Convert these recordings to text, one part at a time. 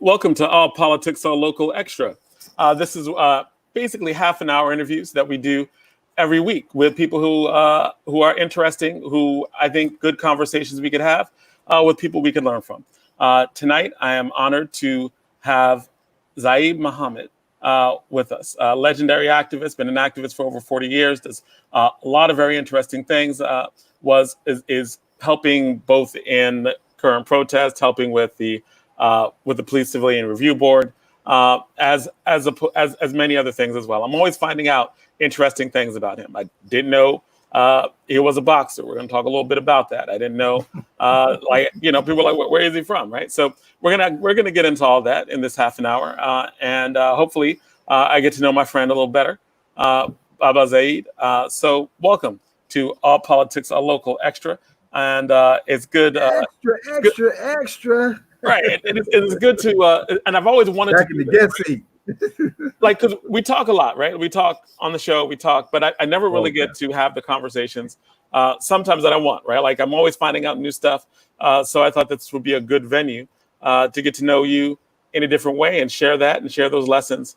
Welcome to All Politics All Local Extra. This is basically half an hour interviews that we do every week with people who are interesting, who I think good conversations we could have with people we can learn from. Tonight, I am honored to have Zayid Muhammad with us, a legendary activist, been an activist for over 40 years, does a lot of very interesting things, is helping both in current protests, helping with the Police Civilian Review Board, as many other things as well. I'm always finding out interesting things about him. I didn't know he was a boxer. We're going to talk a little bit about that. I didn't know, people are like, where is he from, right? So we're gonna get into all that in this half an hour, and hopefully I get to know my friend a little better, Baba Zayid. So welcome to All Politics All Local Extra, and it's good. Extra. Right, it's good to, and I've always wanted back to in the guest seat. Like, because we talk a lot, right? We talk on the show, but I never really get to have the conversations sometimes that I want, right? Like, I'm always finding out new stuff. So I thought this would be a good venue to get to know you in a different way and share those lessons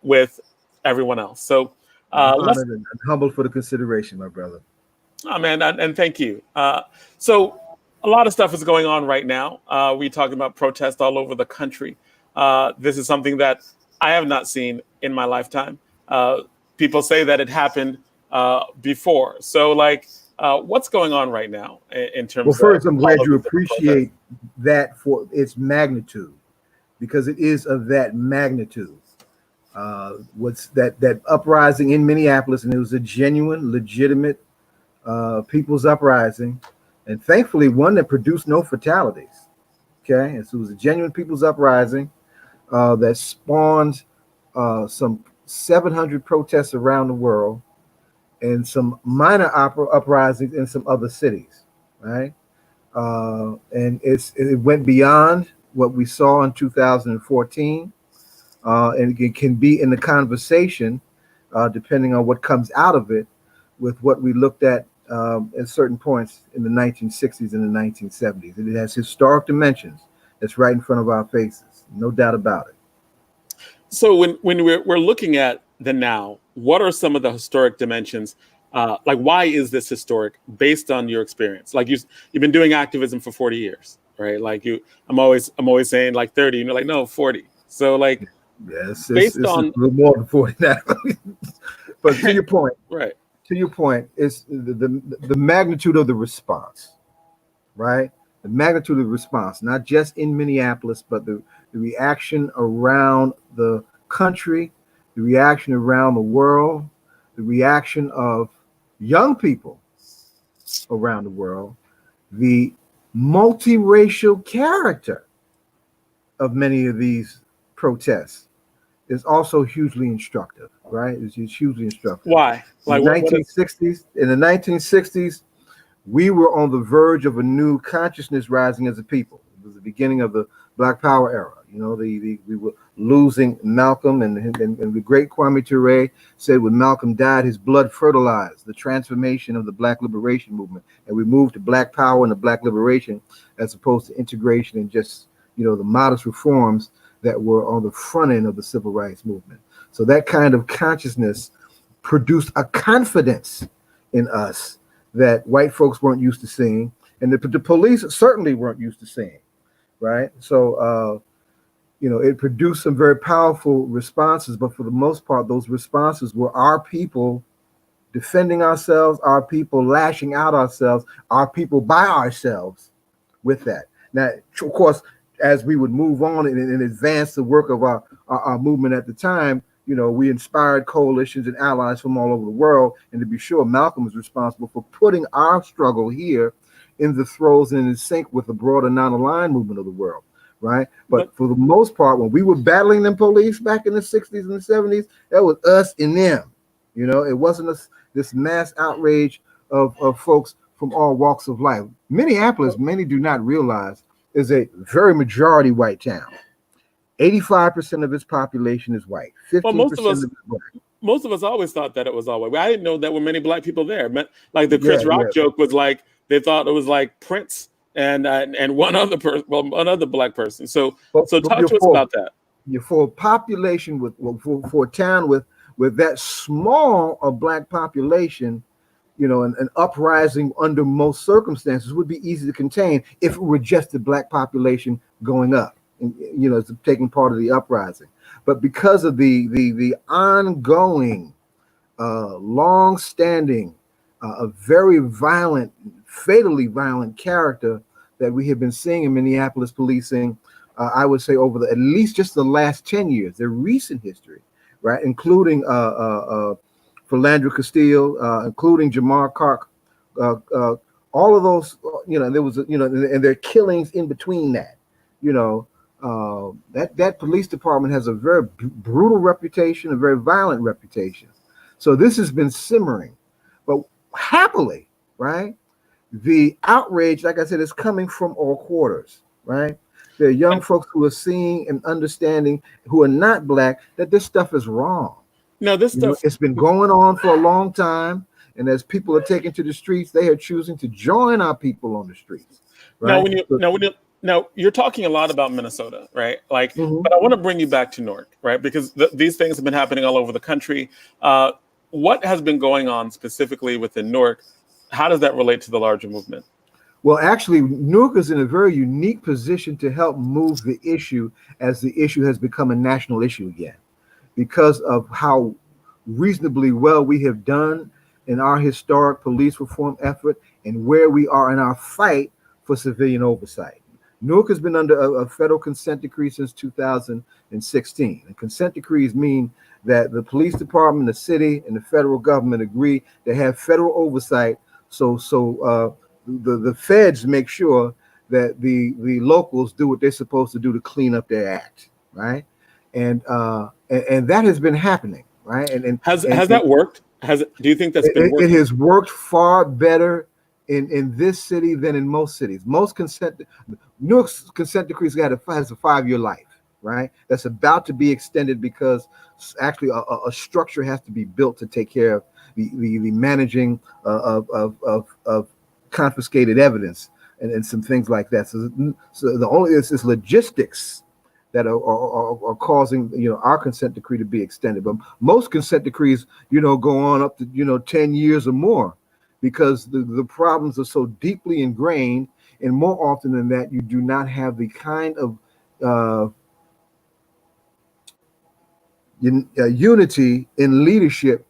with everyone else. So I'm honored and humbled for the consideration, my brother. Oh, man, and thank you. So a lot of stuff is going on right now. We talking about protests all over the country. This is something that I have not seen in my lifetime. People say that it happened before. So, what's going on right now in terms of... Well, first, I'm glad you appreciate that for its magnitude, because it is of that magnitude. What's that uprising in Minneapolis, and it was a genuine, legitimate people's uprising, and thankfully one that produced no fatalities. Okay, and so it was a genuine people's uprising that spawned some 700 protests around the world and some minor uprisings in some other cities, right? And it went beyond what we saw in 2014, and it can be in the conversation, depending on what comes out of it, with what we looked at certain points in the 1960s and the 1970s. It has historic dimensions that's right in front of our faces, no doubt about it. So when we're looking at the now, what are some of the historic dimensions? Why is this historic based on your experience? Like you've been doing activism for 40 years, right? I'm always saying 30, and you're like, no, 40. So yes, based it's on a little more than 40 now. But to your point, right? To your point, it's the magnitude of the response, right? The magnitude of the response, not just in Minneapolis, but the reaction around the country, the reaction around the world, the reaction of young people around the world, the multiracial character of many of these protests is also hugely instructive, right? It's hugely instructive. Why? In the 1960s, we were on the verge of a new consciousness rising as a people. It was the beginning of the Black Power era. We were losing Malcolm, and the great Kwame Ture said when Malcolm died, his blood fertilized the transformation of the Black liberation movement, and we moved to Black power and the Black liberation, as opposed to integration and just the modest reforms that were on the front end of the civil rights movement. So that kind of consciousness produced a confidence in us that white folks weren't used to seeing, and the police certainly weren't used to seeing, right? So, it produced some very powerful responses, but for the most part, those responses were our people defending ourselves, our people lashing out ourselves, our people by ourselves with that. Now, of course, as we would move on and advance the work of our movement at the time, we inspired coalitions and allies from all over the world. And to be sure, Malcolm was responsible for putting our struggle here in the throes and in sync with the broader non-aligned movement of the world, right? But for the most part, when we were battling them police back in the 60s and the 70s, that was us and them. It wasn't this mass outrage of folks from all walks of life. Minneapolis, many do not realize, is a very majority white town. 85% of its population is white. 15% is black. Most of us always thought that it was all white. I didn't know there were many black people there. The Chris Rock joke was they thought it was Prince and one other person, well, another black person. So so But talk to us about that. you're for a population for a town with that small a black population, an uprising under most circumstances would be easy to contain if it were just the black population going up and taking part of the uprising. But because of the ongoing, long-standing, a very violent, fatally violent character that we have been seeing in Minneapolis policing, I would say over at least just the last 10 years, their recent history, right, including Philandro Castile, including Jamar Clark, all of those, there was, and there are killings in between that, that police department has a very brutal reputation, a very violent reputation. So this has been simmering, but happily, right, the outrage, like I said, is coming from all quarters, right? There are young folks who are seeing and understanding, who are not black, that this stuff is wrong. No, this stuff, it's been going on for a long time, and as people are taking to the streets, they are choosing to join our people on the streets. Right? Now you're talking a lot about Minnesota, right? Like, Mhm. but I want to bring you back to Newark, right? Because these things have been happening all over the country. What has been going on specifically within Newark? How does that relate to the larger movement? Well, actually, Newark is in a very unique position to help move the issue as the issue has become a national issue again, because of how reasonably well we have done in our historic police reform effort and where we are in our fight for civilian oversight. Newark has been under a federal consent decree since 2016. And consent decrees mean that the police department, the city, and the federal government agree to have federal oversight. So the feds make sure that the locals do what they're supposed to do to clean up their act, right? And that has been happening, right? And has that worked? Do you think that's been working? It has worked far better in this city than in most cities. Newark's consent decrees has a 5-year life, right? That's about to be extended because actually a structure has to be built to take care of the managing of confiscated evidence and some things like that. So the only it's logistics that are causing our consent decree to be extended. But most consent decrees go on up to 10 years or more, because the problems are so deeply ingrained, and more often than that, you do not have the kind of unity in leadership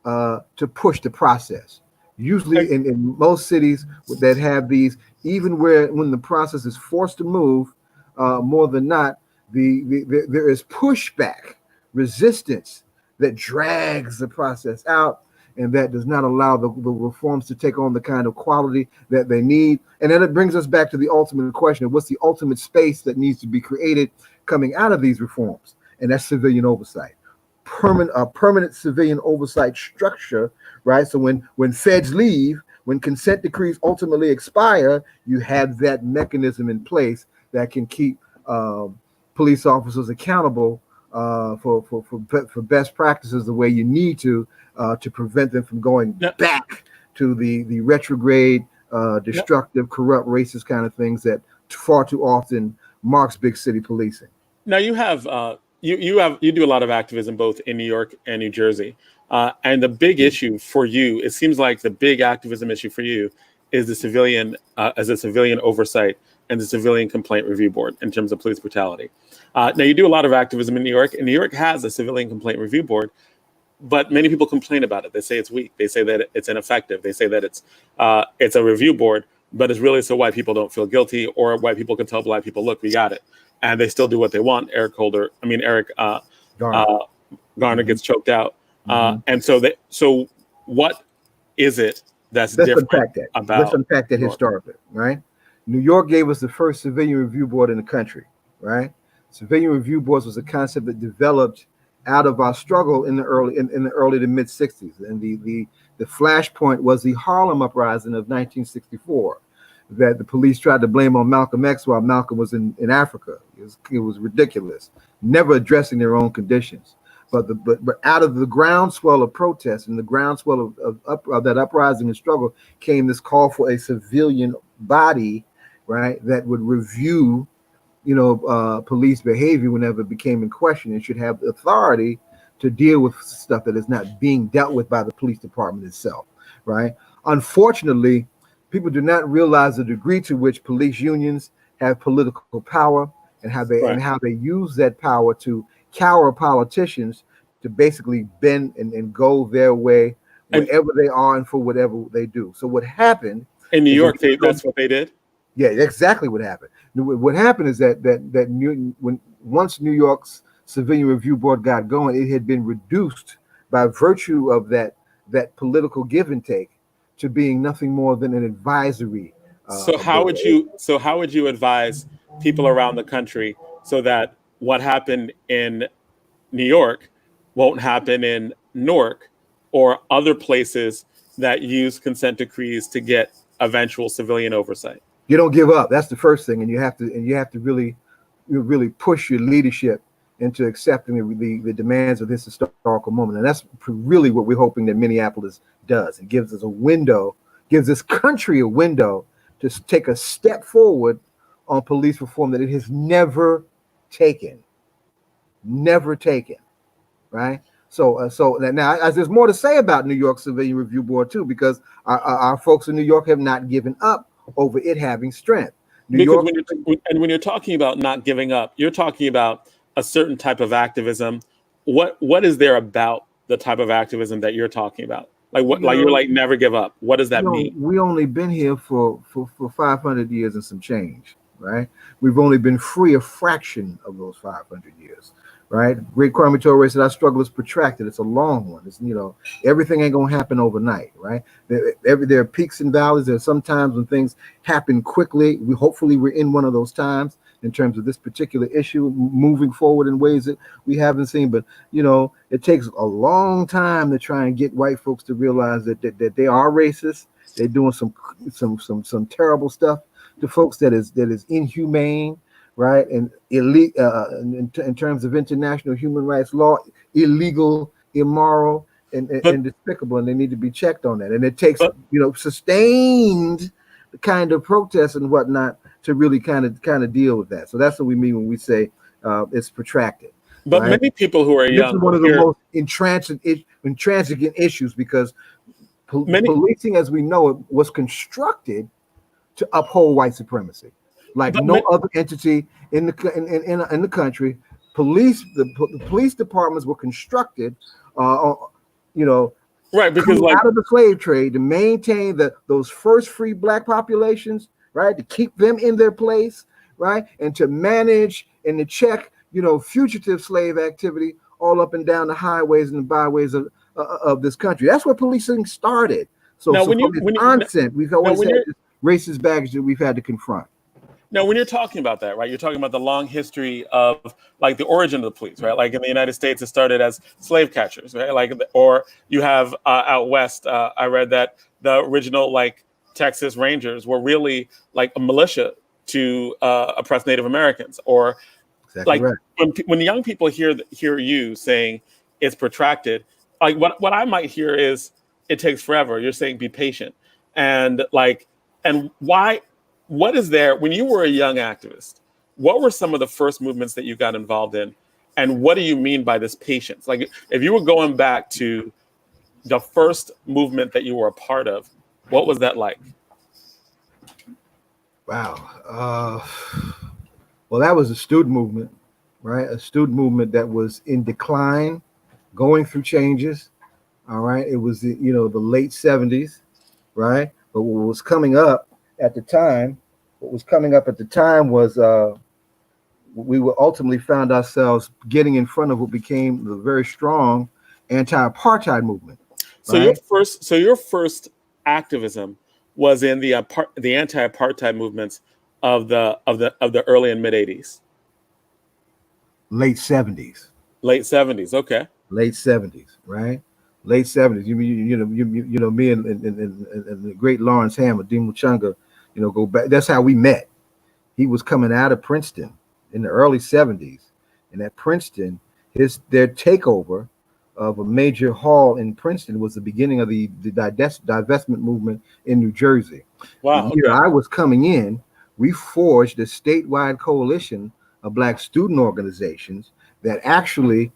to push the process. Usually in most cities that have these, even when the process is forced to move, more than not, there is pushback, resistance that drags the process out, and that does not allow the reforms to take on the kind of quality that they need. And then it brings us back to the ultimate question of what's the ultimate space that needs to be created coming out of these reforms, and that's civilian oversight. Permanent civilian oversight structure, right? So when feds leave, when consent decrees ultimately expire, you have that mechanism in place that can keep police officers accountable for best practices the way you need to prevent them from going back to the retrograde, destructive, corrupt, racist kind of things that far too often marks big city policing. Now you have you do a lot of activism both in New York and New Jersey, and the big issue for you, it seems like the big activism issue for you is the civilian oversight and the Civilian Complaint Review Board in terms of police brutality. Now you do a lot of activism in New York, and New York has a Civilian Complaint Review Board, but many people complain about it. They say it's weak. They say that it's ineffective. They say that it's a review board, but it's really so white people don't feel guilty, or white people can tell black people, look, we got it. And they still do what they want. Eric Garner gets choked out. And so what is it that's different about? Let's unpack that historically, right? New York gave us the first civilian review board in the country, right? Civilian review boards was a concept that developed out of our struggle in the early to mid 60s. And the flashpoint was the Harlem uprising of 1964. That the police tried to blame on Malcolm X while Malcolm was in Africa. It was ridiculous, never addressing their own conditions. But out of the groundswell of protests and the groundswell of that uprising and struggle came this call for a civilian body, right, that would review, police behavior whenever it became in question, and should have the authority to deal with stuff that is not being dealt with by the police department itself, right? Unfortunately, people do not realize the degree to which police unions have political power, and Right. how they use that power to cower politicians to basically bend and go their way And wherever they are and for whatever they do. So what happened in New is York, that's what they did. yeah, exactly what happened. What happened is when once New York's Civilian Review Board got going, it had been reduced by virtue of that political give and take to being nothing more than an advisory board. How would you advise people around the country so that what happened in New York won't happen in Newark or other places that use consent decrees to get eventual civilian oversight? You don't give up. That's the first thing, and you have to really push your leadership into accepting the demands of this historical moment, and that's really what we're hoping that Minneapolis does. It gives us a window, gives this country a window to take a step forward on police reform that it has never taken, right? So now, there's more to say about New York Civilian Review Board too, because our folks in New York have not given up over it having strength. Because when you're talking about not giving up, you're talking about a certain type of activism. What is there about the type of activism that you're talking about? Like you're like never give up. What does that mean? We only been here for 500 years and some change, right? We've only been free a fraction of those 500 years, right? Great Kwame Ture said, "Our struggle is protracted. It's a long one. It's everything ain't gonna happen overnight, right? There are peaks and valleys. There are some times when things happen quickly. Hopefully we're in one of those times in terms of this particular issue, moving forward in ways that we haven't seen. But it takes a long time to try and get white folks to realize that they are racist. They're doing some terrible stuff to folks that is inhumane, right? And elite in terms of international human rights law, illegal, immoral, and despicable, and they need to be checked on that. And it takes sustained kind of protests and whatnot to really kind of deal with that. So that's what we mean when we say it's protracted. But right? Many people who are young, this is one of the most intransigent issues, because policing, as we know it, was constructed to uphold white supremacy. Like no other entity in the country, the police departments were constructed, right? Because out of the slave trade to maintain those first free black populations, right? To keep them in their place, right? And to manage and to check, fugitive slave activity all up and down the highways and the byways of this country. That's where policing started. So we've always had this racist baggage that we've had to confront. Now, when you're talking about that, right, you're talking about the long history of like the origin of the police, right? Like in the United States, it started as slave catchers, right? Or you have out west, I read that the original Texas Rangers were really like a militia to oppress Native Americans. Or exactly right. when young people hear you saying it's protracted, like what I might hear is it takes forever. You're saying be patient, and why? What is there when you were a young activist? What were some of the first movements that you got involved in, and what do you mean by this patience? Like if you were going back to the first movement that you were a part of, what was that like? Wow. Well, that was a student movement, right? A student movement that was in decline, going through changes. All right. It was the late 70s, right? But what was coming up at the time was we were ultimately found ourselves getting in front of what became the very strong anti-apartheid movement. Right? So your first activism was in the anti-apartheid movements of the early and mid 80s. Late 70s. Late 70s. Okay. Late 70s, right? Late 70s. Me and the great Lawrence Hammer, Dean Muchunga, go back. That's how we met. He was coming out of Princeton in the early 70s, and at Princeton, their takeover of a major hall in Princeton was the beginning of the divestment movement in New Jersey. Wow. The year I was coming in we forged a statewide coalition of Black student organizations that actually,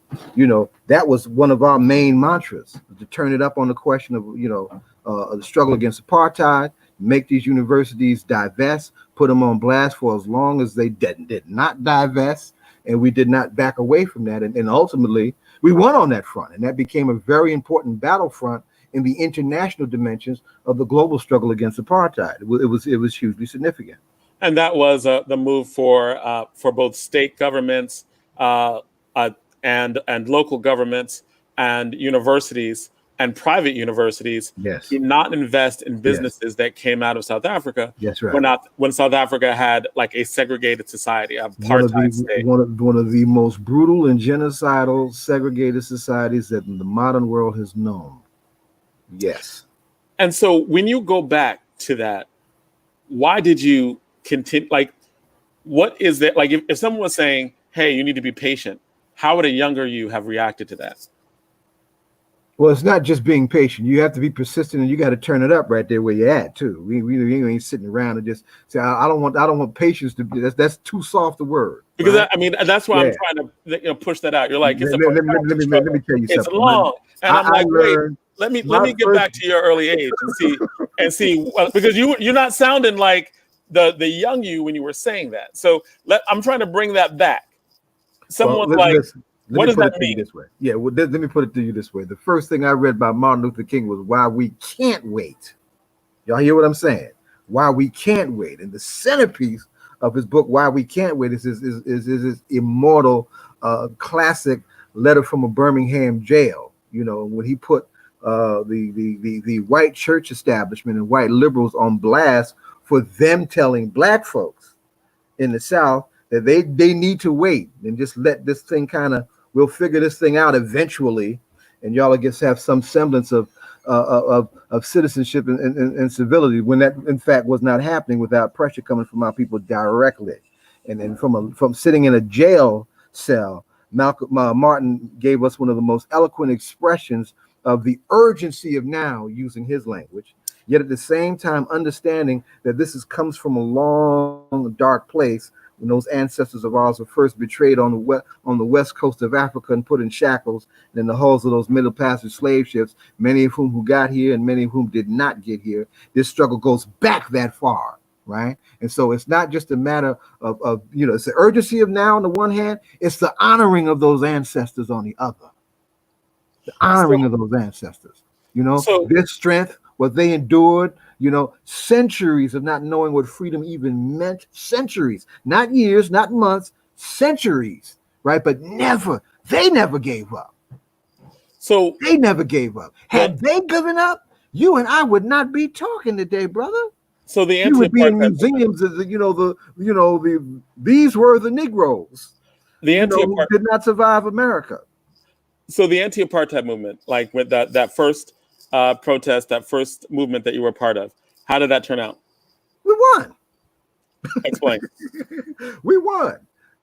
that was one of our main mantras, to turn it up on the question of, the struggle against apartheid, make these universities divest, put them on blast for as long as they did not divest. And we did not back away from that. And ultimately, we won on that front. And that became a very important battlefront in the international dimensions of the global struggle against apartheid. It was hugely significant. And that was the move for both state governments and local governments and universities and private universities Yes. to not invest in businesses that came out of South Africa. That's right. When South Africa had like a segregated society, a apartheid state. One of the most brutal and genocidal segregated societies that the modern world has known. Yes. And so when you go back to that, why did you continue? Like, what is that? Like, if someone was saying, hey, you need to be patient, how would a younger you have reacted to that? Well, it's not just being patient. You have to be persistent, and you got to turn it up right there where you're at too. We ain't sitting around and just say, I don't want patience to be. That's too soft a word. Because right? that's why I'm trying to push that out. You're like, it's let me tell you something. It's long, and I'm like, wait, let me get back to your early age and see because you're not sounding like the young you when you were saying that. So I'm trying to bring that back. Someone what does that mean? This way. Yeah, well, let me put it to you this way. The first thing I read by Martin Luther King was Why We Can't Wait. Y'all hear what I'm saying? Why We Can't Wait. And the centerpiece of his book, Why We Can't Wait, is his immortal classic letter from a Birmingham jail. When he put the white church establishment and white liberals on blast for them telling Black folks in the South that they need to wait and just let this thing we'll figure this thing out eventually, and y'all, I guess, have some semblance of citizenship and civility, when that in fact was not happening without pressure coming from our people directly. And then from sitting in a jail cell, Martin gave us one of the most eloquent expressions of the urgency of now, using his language, yet at the same time understanding that this comes from a long, dark place, when those ancestors of ours were first betrayed on the west coast of Africa and put in shackles in the hulls of those Middle Passage slave ships, many of whom got here and many of whom did not get here. This struggle goes back that far, right? And so it's not just a matter of it's the urgency of now on the one hand, it's the honoring of those ancestors on the other. The honoring of those ancestors, their strength, what they endured, centuries of not knowing what freedom even meant, centuries, not years, not months, centuries, right? But they never gave up. So they never gave up. Had they given up, you and I would not be talking today, brother. So the you would be in museums as these were the Negroes, who did not survive America. So the anti-apartheid movement, like with that first protest, that first movement that you were a part of, how did that turn out? We won. Explain. We won.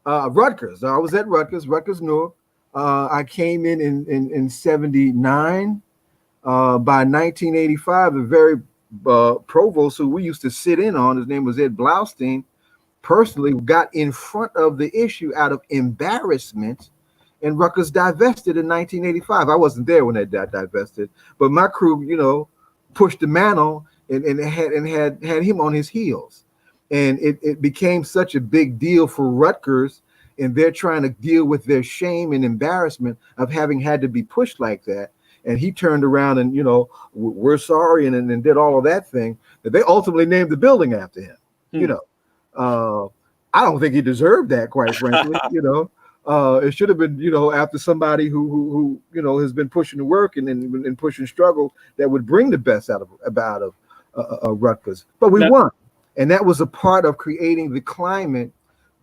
Rutgers. I was at Rutgers, Newark. I came in 79. By 1985, the very provost who we used to sit in on, his name was Ed Blaustein, personally got in front of the issue out of embarrassment, and Rutgers divested in 1985. I wasn't there when they divested, but my crew, pushed the mantle and had him on his heels. And it became such a big deal for Rutgers, and they're trying to deal with their shame and embarrassment of having had to be pushed like that. And he turned around and, we're sorry, and did all of that thing, that they ultimately named the building after him. I don't think he deserved that, quite frankly. It should have been, after somebody who has been pushing the work and pushing struggle that would bring the best out of Rutgers. But we won, and that was a part of creating the climate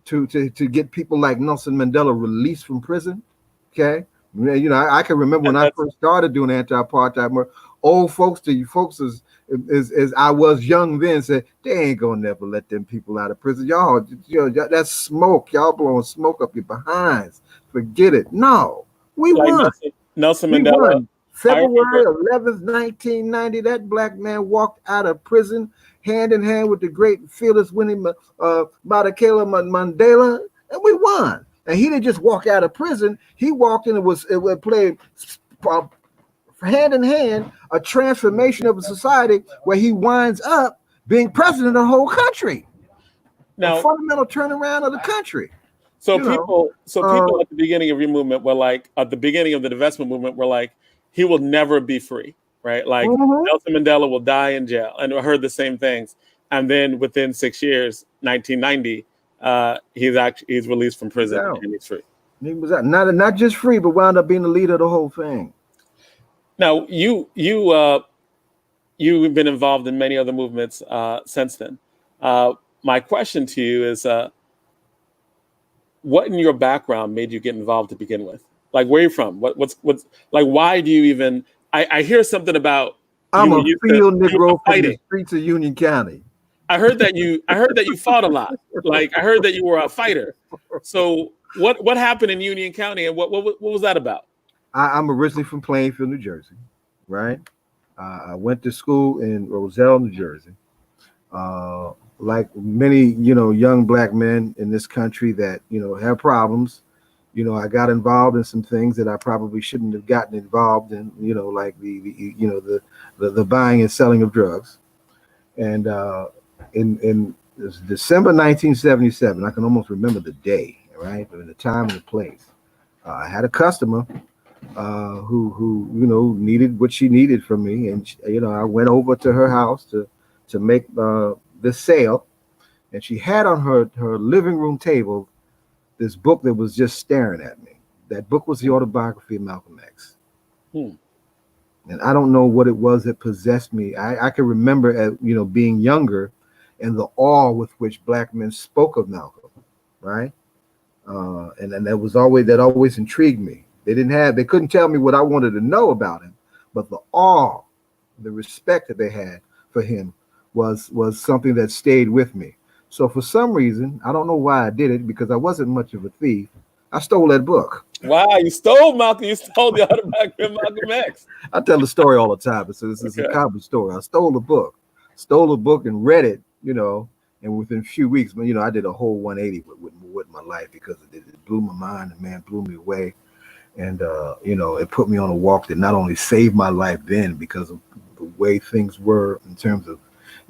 to get people like Nelson Mandela released from prison. Okay, I can remember when I first started doing anti-apartheid work. Old folks to you folks as I was young then said, they ain't gonna never let them people out of prison. Y'all, that's smoke. Y'all blowing smoke up your behinds. Forget it. No, we won. Nelson Mandela. I February remember. 11th, 1990, that black man walked out of prison hand in hand with the great fearless Winnie Madikela Mandela, and we won. And he didn't just walk out of prison. He walked in and it played uh, hand in hand a transformation of a society where he winds up being president of the whole country. A Now, fundamental turnaround of the country. so You know, people at the beginning of your movement were like, at the beginning of the divestment movement were like, he will never be free, right? Like mhm. Nelson Mandela will die in jail, and I heard the same things. And then within 6 years, 1990, he's released from He was prison out. and he's free. He was out. Not just free, but wound up being the leader of the whole thing. Now you've been involved in many other movements since then. My question to you is, what in your background made you get involved to begin with? Like, where are you from? What's like? Why do you even? I hear something about I'm a field you were Negro from the fighting. streets of Union County. I heard that you fought a lot. Like I heard that you were a fighter. So what happened in Union County, and what was that about? I'm originally from Plainfield, New Jersey, right? I went to school in Roselle, New Jersey. Like many, young black men in this country that, have problems, I got involved in some things that I probably shouldn't have gotten involved in, like the buying and selling of drugs. And in December 1977, I can almost remember the day, right? And the time and the place. I had a customer who needed what she needed from me, and I went over to her house to make this sale, and she had on her living room table this book that was just staring at me. That book was the autobiography of Malcolm X. Hmm. And I don't know what it was that possessed me. I can remember, being younger, and the awe with which black men spoke of Malcolm, right? And that always intrigued me. They couldn't tell me what I wanted to know about him, but the awe, the respect that they had for him was something that stayed with me. So for some reason, I don't know why I did it, because I wasn't much of a thief. I stole that book. Wow, you stole Malcolm. You stole the autobiography of Malcolm X. I tell the story all the time. It's a Okay. common story. I stole the book and read it, and within a few weeks, I did a whole 180 with my life, because it blew my mind. The man blew me away. And, it put me on a walk that not only saved my life then, because of the way things were in terms of,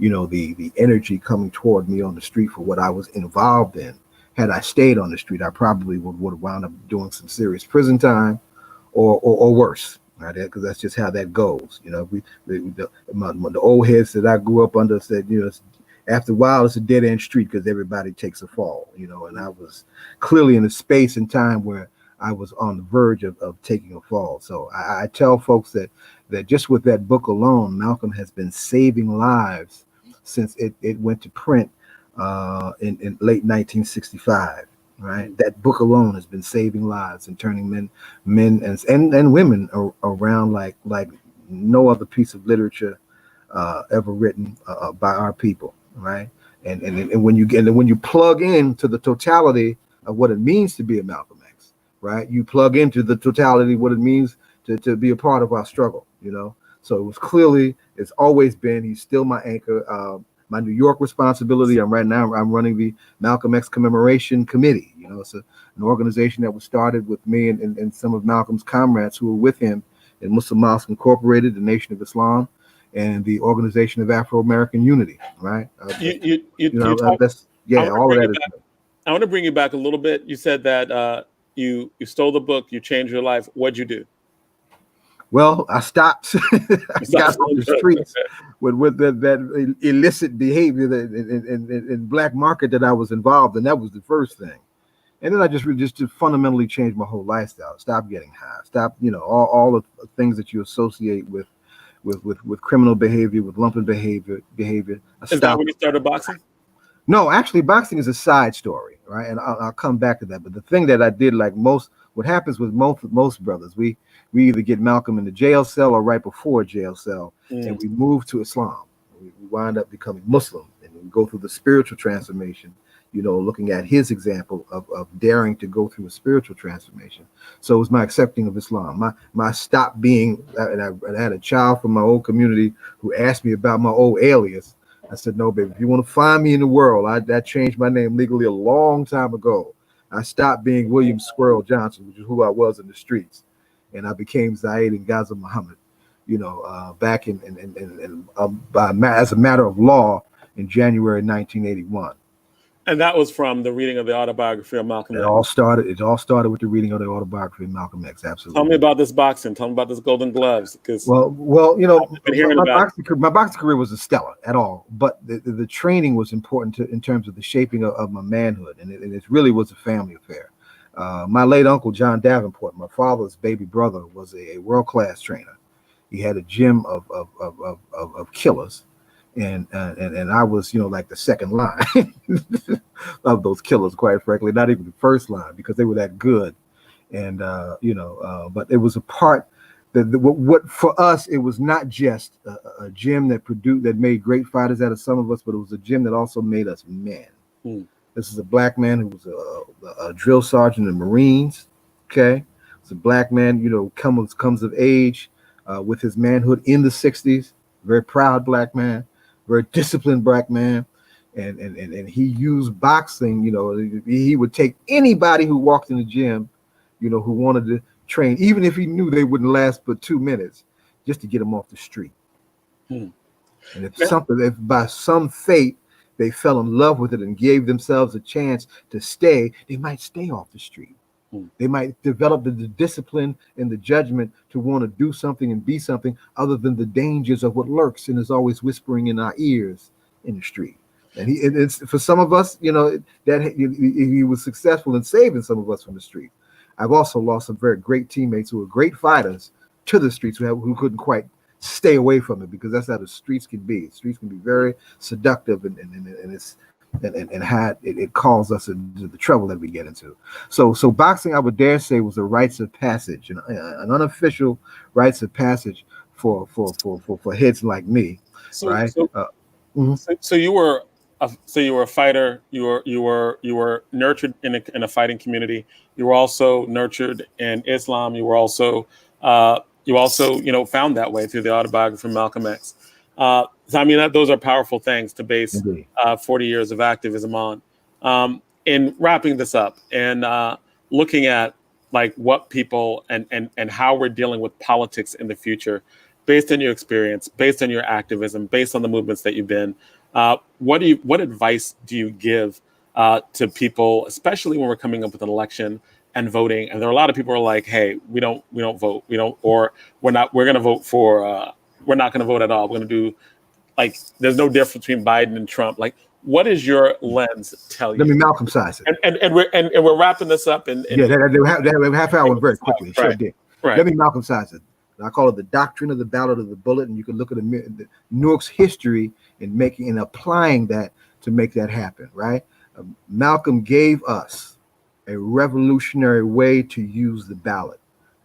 the energy coming toward me on the street for what I was involved in. Had I stayed on the street, I probably would have wound up doing some serious prison time or worse, right? Because that's just how that goes. The old heads that I grew up under said, after a while, it's a dead end street because everybody takes a fall, and I was clearly in a space and time where I was on the verge of taking a fall. So I tell folks that just with that book alone, Malcolm has been saving lives since it went to print in late 1965. Right, that book alone has been saving lives and turning men and women around like no other piece of literature ever written by our people. Right, and when you plug into the totality of what it means to be a Malcolm X, right, you plug into the totality of what it means to be a part of our struggle. So it was clearly, it's always been. He's still my anchor. My New York responsibility. I'm running the Malcolm X Commemoration Committee. It's an organization that was started with me and some of Malcolm's comrades who were with him in Muslim Mosque Incorporated, the Nation of Islam, and the Organization of Afro-American Unity. Right. All of that is. I want to bring you back a little bit. You said that you stole the book, you changed your life. What'd you do? Well, I stopped. I got off the streets with that illicit behavior in black market that I was involved in. That was the first thing, and then I just fundamentally changed my whole lifestyle. Stop getting high. Stop, all of the things that you associate with criminal behavior, with lumpen behavior. Is that when you started boxing? No, actually, boxing is a side story, right? And I'll come back to that. But the thing that I did, like what happens with most brothers, we either get Malcolm in the jail cell or right before a jail cell, and we move to Islam. We wind up becoming Muslim, and we go through the spiritual transformation looking at his example of daring to go through a spiritual transformation. So it was my accepting of Islam, my stop being, and I had a child from my old community who asked me about my old alias. I said, no, baby, if you want to find me in the world, that changed my name legally a long time ago. I stopped being William Squirrel Johnson, which is who I was in the streets, and I became Zayid and Gaza Muhammad, back as a matter of law in January 1981. And that was from the reading of the autobiography of Malcolm X. It all started with the reading of the autobiography of Malcolm X. Absolutely. Tell me about this boxing. Tell me about this Golden Gloves. Because my boxing career wasn't stellar at all, but the training was important in terms of the shaping of my manhood, and it really was a family affair. My late uncle John Davenport, my father's baby brother, was a world-class trainer. He had a gym of killers. And I was, like the second line of those killers, quite frankly, not even the first line, because they were that good. And, but it was a part what for us, it was not just a gym that made great fighters out of some of us, but it was a gym that also made us men. This is a black man who was a drill sergeant in the Marines. Okay. It's a black man, comes of age with his manhood in the 60s, very proud black man. Very disciplined black man, and he used boxing. He would take anybody who walked in the gym, who wanted to train, even if he knew they wouldn't last but 2 minutes, just to get them off the street. And if by some fate they fell in love with it and gave themselves a chance to stay, they might stay off the street. They might develop the discipline and the judgment to want to do something and be something other than the dangers of what lurks and is always whispering in our ears in the street. And it's for some of us, that he was successful in saving some of us from the street. I've also lost some very great teammates who were great fighters to the streets who couldn't quite stay away from it, because that's how the streets can be. The streets can be very seductive, and it calls us into the trouble that we get into. So boxing, I would dare say, was a rites of passage, an unofficial rites of passage for heads like me. Right. So you were a fighter. You were nurtured in a fighting community. You were also nurtured in Islam. You also found that way through the autobiography of Malcolm X. So, those are powerful things to base 40 years of activism on. In wrapping this up and looking at what people and how we're dealing with politics in the future, based on your experience, based on your activism, based on the movements that you've been, what advice do you give to people, especially when we're coming up with an election and voting? And there are a lot of people who are like, hey, we don't vote, or we're not going to vote at all. We're going to do there's no difference between Biden and Trump. What does your lens tell you? Let me Malcolm size it. And we're wrapping this up. And they have a half hour very quickly. Sure did. Right. Let me Malcolm size it. I call it the doctrine of the ballot of the bullet, and you can look at the Newark's history in making and applying that to make that happen. Right. Malcolm gave us a revolutionary way to use the ballot,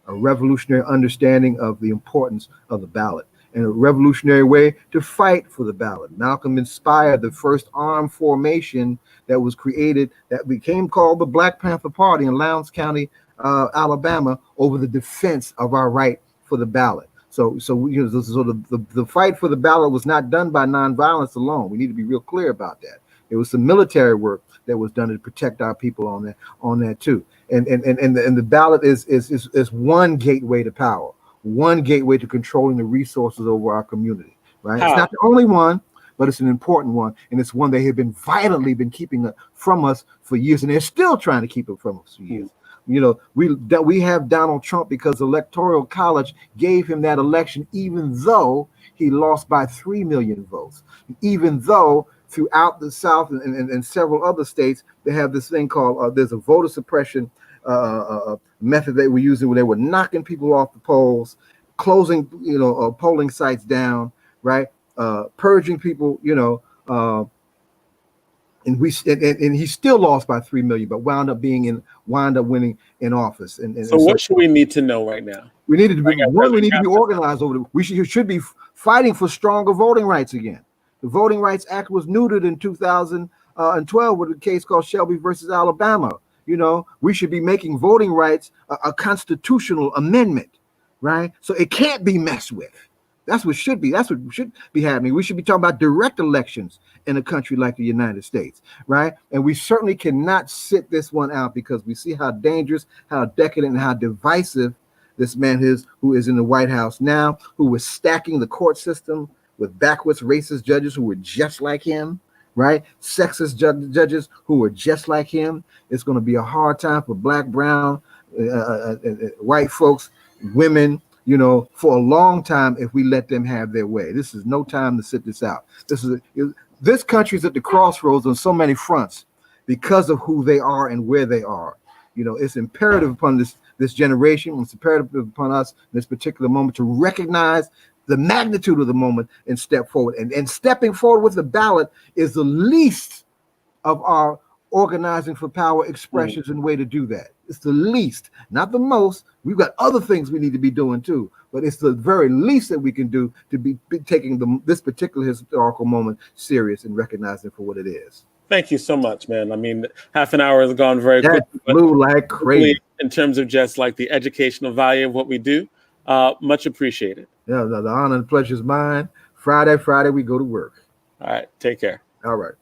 a revolutionary understanding of the importance of the ballot, and a revolutionary way to fight for the ballot. Malcolm inspired the first armed formation that was created that became called the Black Panther Party in Lowndes County, Alabama, over the defense of our right for the ballot. So the fight for the ballot was not done by nonviolence alone. We need to be real clear about that. There was some military work that was done to protect our people on that too. And the ballot is one gateway to power, one gateway to controlling the resources over our community, right? It's not the only one, but it's an important one, and it's one they have been violently keeping from us for years, and they're still trying to keep it from us for years. We have Donald Trump because the Electoral College gave him that election, even though he lost by 3 million votes, even though throughout the South and several other states, they have this thing called, there's a voter suppression method they were using where they were knocking people off the polls, closing, polling sites down, right? Purging people, and he still lost by 3 million, but wound up winning in office. So what should we need to know right now? We need to be organized over it. We should be fighting for stronger voting rights again. The Voting Rights Act was neutered in 2000 2012 with a case called Shelby versus Alabama. You know, we should be making voting rights a constitutional amendment, right? So it can't be messed with. That's what should be. That's what should be happening. We should be talking about direct elections in a country like the United States, right? And we certainly cannot sit this one out because we see how dangerous, how decadent, and how divisive this man is who is in the White House now, who was stacking the court system with backwards racist judges who were just like him, right? Sexist judges who were just like him. It's going to be a hard time for black, brown, white folks, women, you know, for a long time if we let them have their way. This is no time to sit this out. This country's at the crossroads on so many fronts because of who they are and where they are. You know, it's imperative upon this generation, it's imperative upon us in this particular moment to recognize the magnitude of the moment and step forward. And stepping forward with the ballot is the least of our organizing for power expressions and way to do that. It's the least, not the most. We've got other things we need to be doing too, but it's the very least that we can do to be taking this particular historical moment serious and recognizing it for what it is. Thank you so much, man. I mean, half an hour has gone very quickly. Flew like crazy. In terms of just like the educational value of what we do, much appreciated. Yeah, the honor and pleasure is mine. Friday, we go to work. All right, take care. All right.